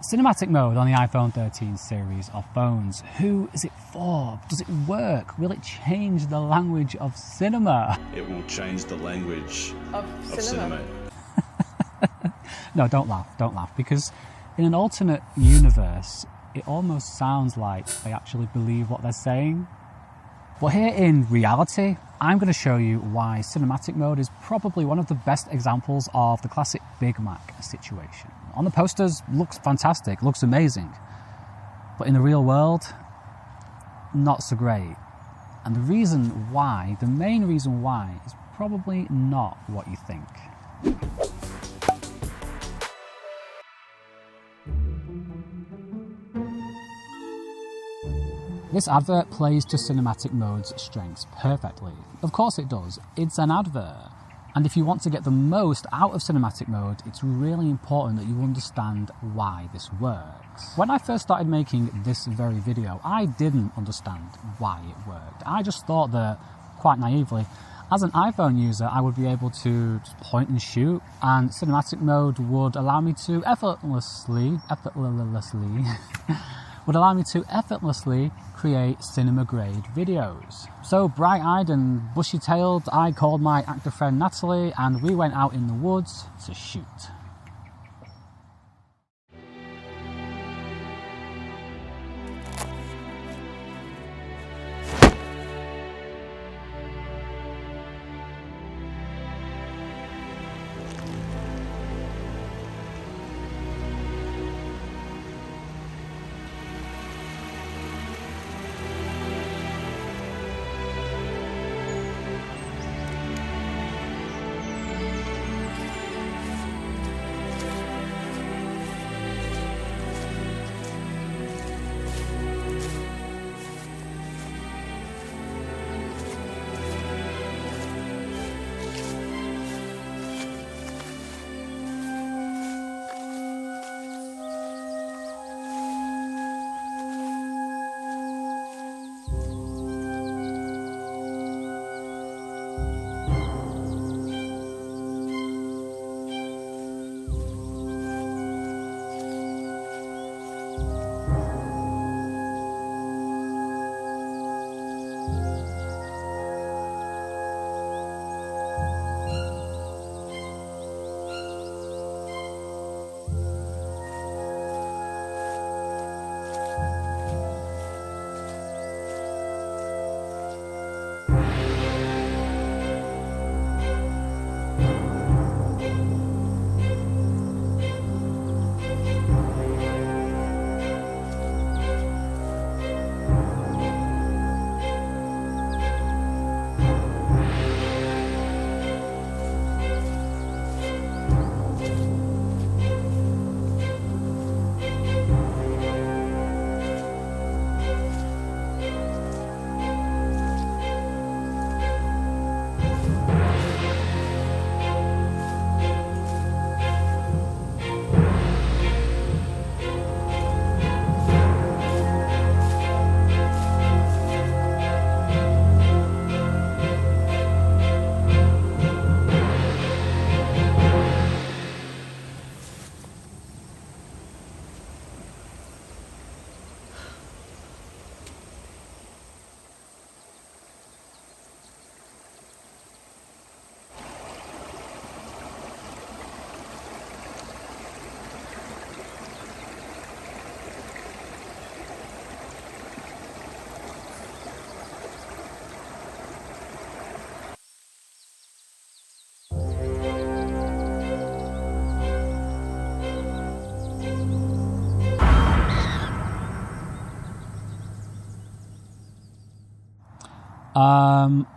Cinematic mode on the iPhone 13 series of phones. Who is it for? Does it work? Will it change the language of cinema? It will change the language of cinema. No, don't laugh, because in an alternate universe, it almost sounds like they actually believe what they're saying. But here in reality, I'm going to show you why cinematic mode is probably one of the best examples of the classic Big Mac situation. On the posters, looks fantastic, looks amazing. But in the real world, not so great. And the reason why, the main reason why, is probably not what you think. This advert plays to cinematic mode's strengths perfectly. Of course it does, it's an advert. And if you want to get the most out of cinematic mode, it's really important that you understand why this works. When I first started making this very video, I didn't understand why it worked. I just thought that, quite naively, as an iPhone user, I would be able to just point and shoot, and cinematic mode would allow me to effortlessly create cinema-grade videos. So bright-eyed and bushy-tailed, I called my actor friend Natalie and we went out in the woods to shoot.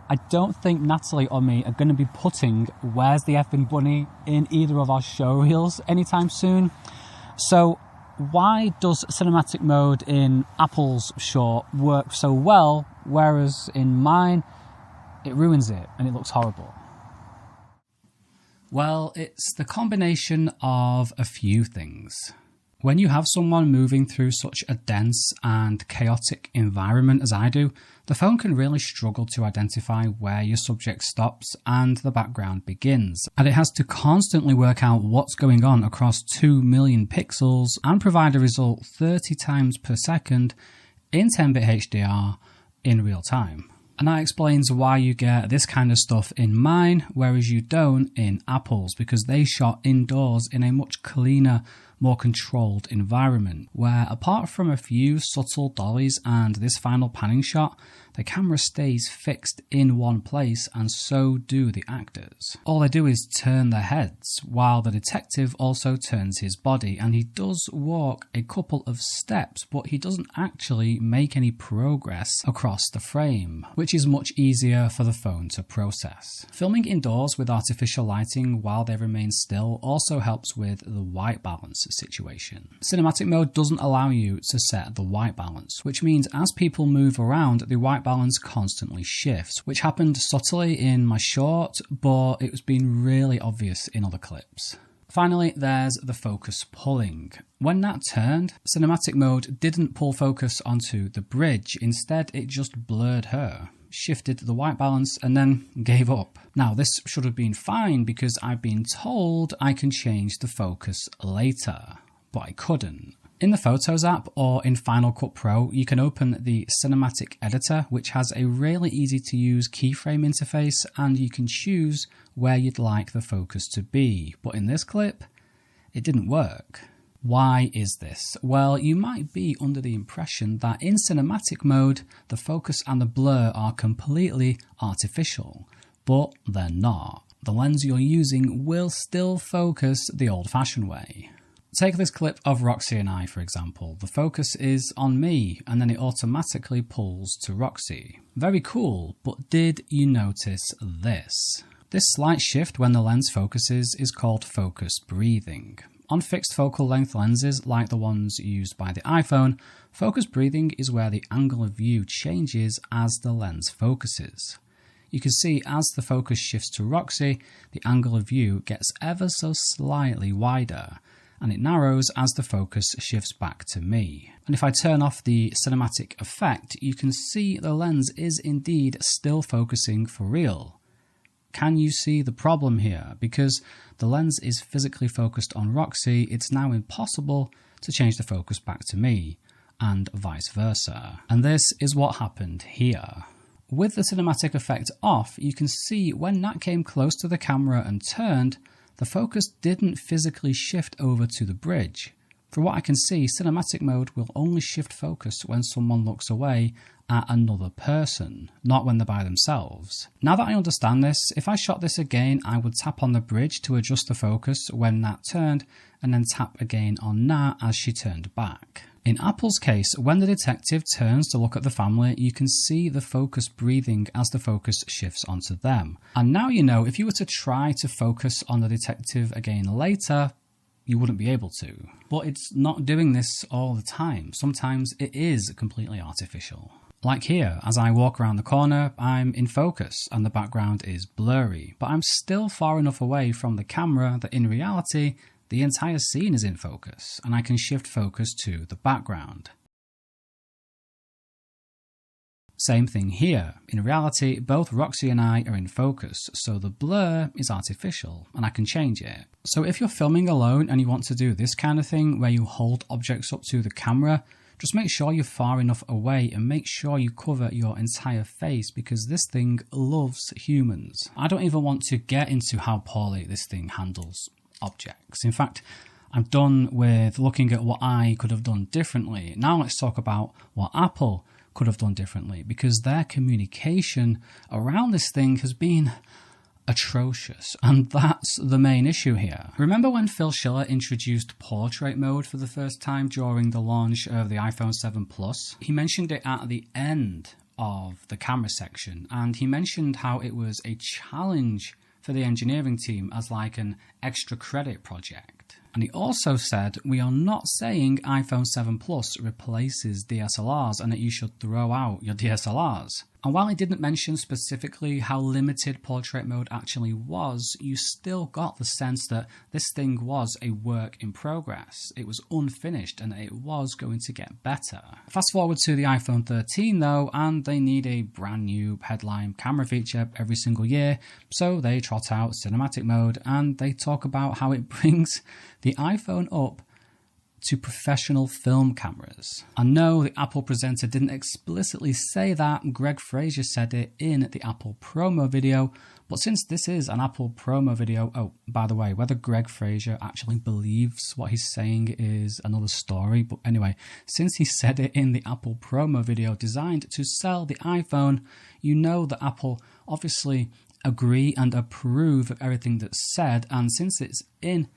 I don't think Natalie or me are going to be putting Where's the Effing Bunny in either of our show reels anytime soon. So why does cinematic mode in Apple's short work so well, whereas in mine, it ruins it and it looks horrible? Well, it's the combination of a few things. When you have someone moving through such a dense and chaotic environment as I do, the phone can really struggle to identify where your subject stops and the background begins. And it has to constantly work out what's going on across 2 million pixels and provide a result 30 times per second in 10-bit HDR in real time. And that explains why you get this kind of stuff in mine, whereas you don't in Apple's, because they shot indoors in a much cleaner, more controlled environment, where apart from a few subtle dollies and this final panning shot, the camera stays fixed in one place, and so do the actors. All they do is turn their heads, while the detective also turns his body, and he does walk a couple of steps, but he doesn't actually make any progress across the frame, which is much easier for the phone to process. Filming indoors with artificial lighting while they remain still also helps with the white balance situation. Cinematic mode doesn't allow you to set the white balance, which means as people move around, the white balance constantly shifts, which happened subtly in my short, but it's been really obvious in other clips. Finally, there's the focus pulling. When Nat turned, cinematic mode didn't pull focus onto the bridge, instead it just blurred her, shifted the white balance, and then gave up. Now this should have been fine because I've been told I can change the focus later, but I couldn't. In the Photos app or in Final Cut Pro, you can open the Cinematic Editor, which has a really easy to use keyframe interface, and you can choose where you'd like the focus to be. But in this clip, it didn't work. Why is this? Well, you might be under the impression that in cinematic mode, the focus and the blur are completely artificial, but they're not. The lens you're using will still focus the old-fashioned way. Take this clip of Roxy and I, for example. The focus is on me, and then it automatically pulls to Roxy. Very cool, but did you notice this? This slight shift when the lens focuses is called focus breathing. On fixed focal length lenses, like the ones used by the iPhone, focus breathing is where the angle of view changes as the lens focuses. You can see as the focus shifts to Roxy, the angle of view gets ever so slightly wider, and it narrows as the focus shifts back to me. And if I turn off the cinematic effect, you can see the lens is indeed still focusing for real. Can you see the problem here? Because the lens is physically focused on Roxy, it's now impossible to change the focus back to me, and vice versa. And this is what happened here. With the cinematic effect off, you can see when Nat came close to the camera and turned, the focus didn't physically shift over to the bridge. From what I can see, cinematic mode will only shift focus when someone looks away at another person, not when they're by themselves. Now that I understand this, if I shot this again, I would tap on the bridge to adjust the focus when Nat turned, and then tap again on Nat as she turned back. In Apple's case, when the detective turns to look at the family, you can see the focus breathing as the focus shifts onto them. And now you know if you were to try to focus on the detective again later, you wouldn't be able to. But it's not doing this all the time. Sometimes it is completely artificial. Like here, as I walk around the corner, I'm in focus and the background is blurry, but I'm still far enough away from the camera that in reality, the entire scene is in focus, and I can shift focus to the background. Same thing here. In reality, both Roxy and I are in focus, so the blur is artificial, and I can change it. So if you're filming alone and you want to do this kind of thing where you hold objects up to the camera, just make sure you're far enough away and make sure you cover your entire face, because this thing loves humans. I don't even want to get into how poorly this thing handles objects. In fact, I'm done with looking at what I could have done differently. Now let's talk about what Apple could have done differently, because their communication around this thing has been atrocious, and that's the main issue here. Remember when Phil Schiller introduced portrait mode for the first time during the launch of the iPhone 7 Plus? He mentioned it at the end of the camera section, and he mentioned how it was a challenge for the engineering team as like an extra credit project. And he also said, we are not saying iPhone 7 Plus replaces DSLRs and that you should throw out your DSLRs. And while it didn't mention specifically how limited portrait mode actually was, you still got the sense that this thing was a work in progress. It was unfinished and it was going to get better. Fast forward to the iPhone 13 though, and they need a brand new headline camera feature every single year, so they trot out cinematic mode and they talk about how it brings the iPhone up to professional film cameras. I know the Apple presenter didn't explicitly say that, Greg Fraser said it in the Apple promo video, but since this is an Apple promo video, oh, by the way, whether Greg Fraser actually believes what he's saying is another story, but anyway, since he said it in the Apple promo video designed to sell the iPhone, you know that Apple obviously agree and approve of everything that's said, and since it's in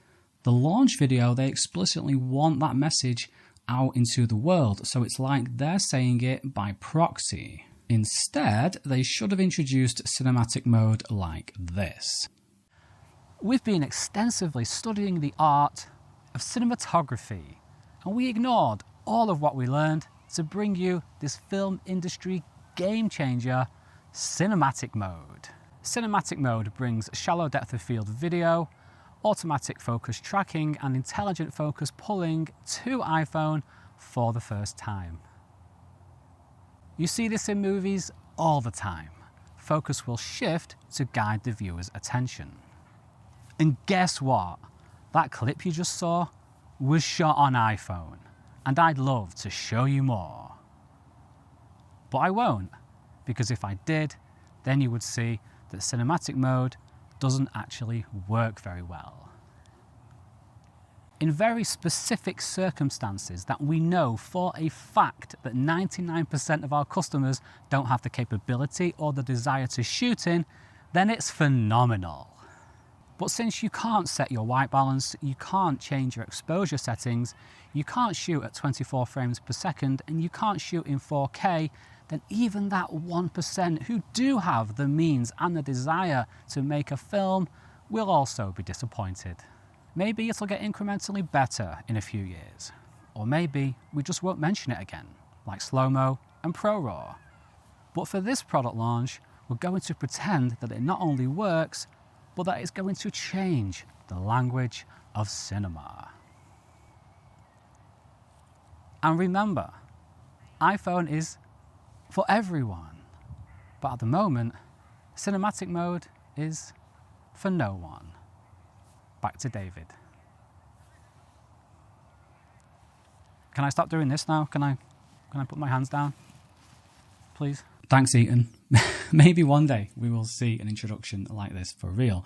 the launch video, they explicitly want that message out into the world, so it's like they're saying it by proxy. Instead, they should have introduced cinematic mode like this. We've been extensively studying the art of cinematography, and we ignored all of what we learned to bring you this film industry game changer, cinematic mode. Cinematic mode brings shallow depth of field video, automatic focus tracking and intelligent focus pulling to iPhone for the first time. You see this in movies all the time. Focus will shift to guide the viewer's attention. And guess what? That clip you just saw was shot on iPhone, and I'd love to show you more. But I won't, because if I did, then you would see that cinematic mode doesn't actually work very well. In very specific circumstances that we know for a fact that 99% of our customers don't have the capability or the desire to shoot in, then it's phenomenal. But since you can't set your white balance, you can't change your exposure settings, you can't shoot at 24 frames per second, and you can't shoot in 4K, then even that 1% who do have the means and the desire to make a film will also be disappointed. Maybe it'll get incrementally better in a few years. Or maybe we just won't mention it again, like slow-mo and ProRAW. But for this product launch, we're going to pretend that it not only works, but that it's going to change the language of cinema. And remember, iPhone is for everyone, but at the moment, cinematic mode is for no one. Back to David. Can I stop doing this now? Can I put my hands down, please? Thanks, Ethan. Maybe one day we will see an introduction like this for real.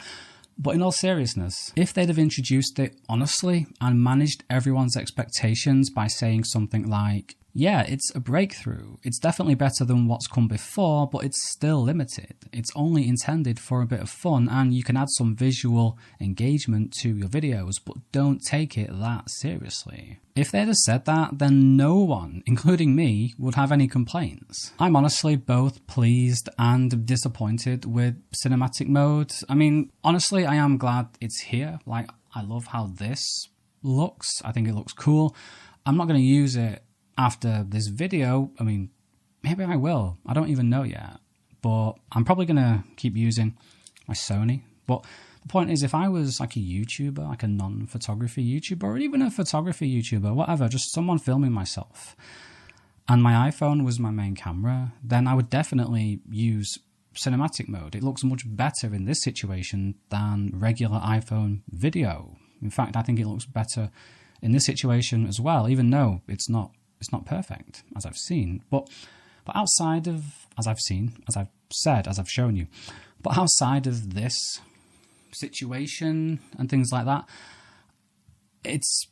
But in all seriousness, if they'd have introduced it honestly and managed everyone's expectations by saying something like, yeah, it's a breakthrough. It's definitely better than what's come before, but it's still limited. It's only intended for a bit of fun, and you can add some visual engagement to your videos, but don't take it that seriously. If they'd have said that, then no one, including me, would have any complaints. I'm honestly both pleased and disappointed with cinematic mode. I mean, honestly, I am glad it's here. Like, I love how this looks. I think it looks cool. I'm not going to use it after this video. I mean, maybe I will. I don't even know yet. But I'm probably going to keep using my Sony. But the point is, if I was like a YouTuber, like a non-photography YouTuber, or even a photography YouTuber, whatever, just someone filming myself, and my iPhone was my main camera, then I would definitely use cinematic mode. It looks much better in this situation than regular iPhone video. In fact, I think it looks better in this situation as well, even though it's not perfect, as I've seen. But outside of, as I've seen, as I've said, as I've shown you, but outside of this situation and things like that, it's,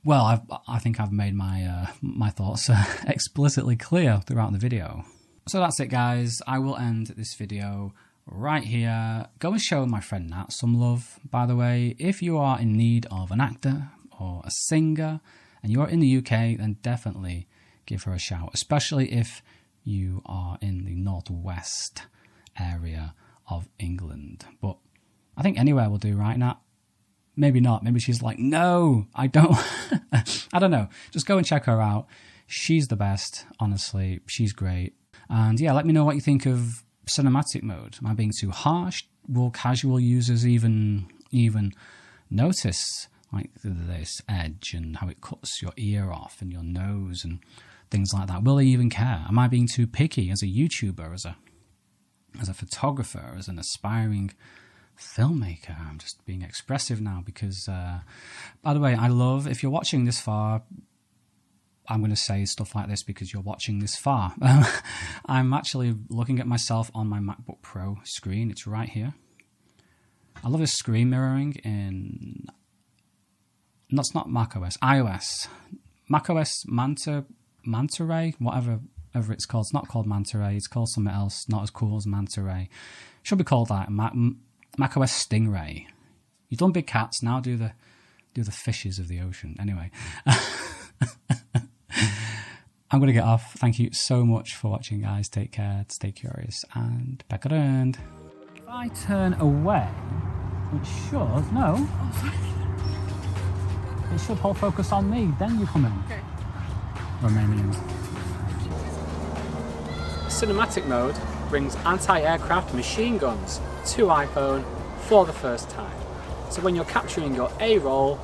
well, I think I've made my my thoughts explicitly clear throughout the video. So that's it, guys. I will end this video right here. Go and show my friend Nat some love, by the way. If you are in need of an actor or a singer and you're in the UK, then definitely give her a shout, especially if you are in the northwest area of England. But I think anywhere will do, right, Nat? Maybe not. Maybe she's like, no, I don't. I don't know. Just go and check her out. She's the best, honestly. She's great. And yeah, let me know what you think of cinematic mode. Am I being too harsh? Will casual users even notice like this edge and how it cuts your ear off and your nose and things like that? Will they even care? Am I being too picky as a YouTuber, as a photographer, as an aspiring filmmaker? I'm just being expressive now because, by the way, I love, if you're watching this far, I'm going to say stuff like this because you're watching this far. I'm actually looking at myself on my MacBook Pro screen. It's right here. I love this screen mirroring in... That's not macOS, iOS. macOS Manta Ray, whatever it's called. It's not called Manta Ray. It's called something else, not as cool as Manta Ray. Should be called that. macOS Stingray. You've done big cats, now do the fishes of the ocean. Anyway. I'm going to get off. Thank you so much for watching, guys. Take care, stay curious, and back around. If I turn away, it should, no. It should hold focus on me, then you come in. Okay. Romanian. Cinematic mode brings anti-aircraft machine guns to iPhone for the first time. So when you're capturing your A-roll,